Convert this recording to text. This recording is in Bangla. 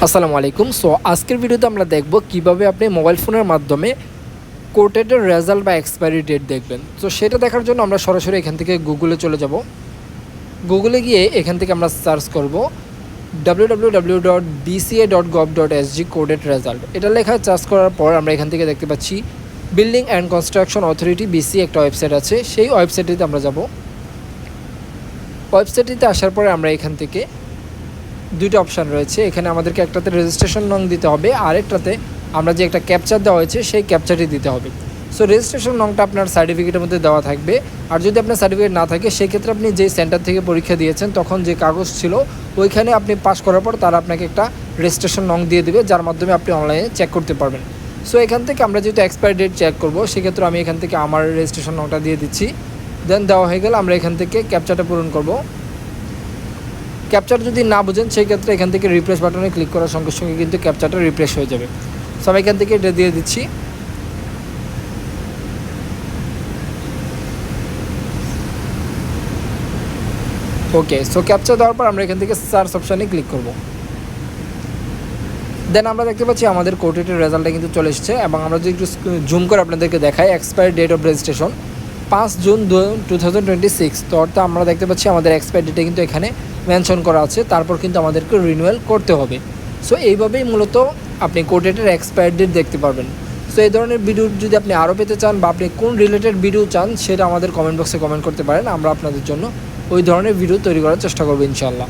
আসসালামু আলাইকুম। সো আজকের ভিডিওতে আমরা দেখব কিভাবে আপনি মোবাইল ফোনের মাধ্যমে কোটেডের রেজাল্ট বা এক্সপায়ারি ডেট দেখবেন। তো সেটা দেখার জন্য আমরা সরাসরি এখান থেকে গুগলে চলে যাব। গুগলে গিয়ে এখান থেকে আমরা সার্চ করব www.bca.gov.sg কোডেড রেজাল্ট। এটা লেখা সার্চ করার পর আমরা এখান থেকে দেখতে পাচ্ছি building and construction authority BC একটা ওয়েবসাইট আছে, সেই ওয়েবসাইটটিতে আমরা যাব। ওয়েবসাইটটিতে আসার পরে আমরা এখান থেকে দুইটা অপশান রয়েছে। এখানে আমাদেরকে একটাতে রেজিস্ট্রেশন নং দিতে হবে, আরেকটাতে আমরা যে একটা ক্যাপচার দেওয়া হয়েছে সেই ক্যাপচারটি দিতে হবে। সো রেজিস্ট্রেশন নংটা আপনার সার্টিফিকেটের মধ্যে দেওয়া থাকবে, আর যদি আপনার সার্টিফিকেট না থাকে সেক্ষেত্রে আপনি যে সেন্টার থেকে পরীক্ষা দিয়েছেন তখন যে কাগজ ছিল ওইখানে আপনি পাস করার পর তারা আপনাকে একটা রেজিস্ট্রেশন নং দিয়ে দেবে, যার মাধ্যমে আপনি অনলাইনে চেক করতে পারবেন। সো এখান থেকে আমরা যেহেতু এক্সপায়ারি ডেট চেক করবো সেক্ষেত্রে আমি এখান থেকে আমার রেজিস্ট্রেশন নংটা দিয়ে দিচ্ছি। দেন দেওয়া হয়ে গেলে আমরা এখান থেকে ক্যাপচারটা পূরণ করব। ক্যাপচার যদি না বুঝেন সেই ক্ষেত্রে এখান থেকে রিফ্রেশ বাটনে ক্লিক করার সঙ্গে সঙ্গে কিন্তু ক্যাপচারটা রিফ্রেশ হয়ে যাবে। সো আমি এখান থেকে এটা দিয়ে দিচ্ছি। ওকে, সো ক্যাপচার দেওয়ার পর আমরা এখান থেকে সার্চ অপশানে ক্লিক করব। দেন আমরা দেখতে পাচ্ছি আমাদের কোটেটের রেজাল্টটা কিন্তু চলে এসেছে, এবং আমরা যদি একটু জুম করে আপনাদেরকে দেখাই expiry date of registration 5 June 2026। তো অর্থাৎ আমরা দেখতে পাচ্ছি আমাদের এক্সপায়ারি ডেটে কিন্তু এখানে মেনশন করা আছে, তারপর কিন্তু আমাদেরকে রিনিউয়াল করতে হবে। সো এইভাবেই মূলত আপনি কোটেটের এক্সপায়ারি ডেট দেখতে পারবেন। সো এই ধরনের ভিডিও যদি আপনি আরও পেতে চান বা আপনি কোন রিলেটেড ভিডিও চান সেটা আমাদের কমেন্ট বক্সে কমেন্ট করতে পারেন, আমরা আপনাদের জন্য ওই ধরনের ভিডিও তৈরি করার চেষ্টা করবো ইনশাআল্লাহ।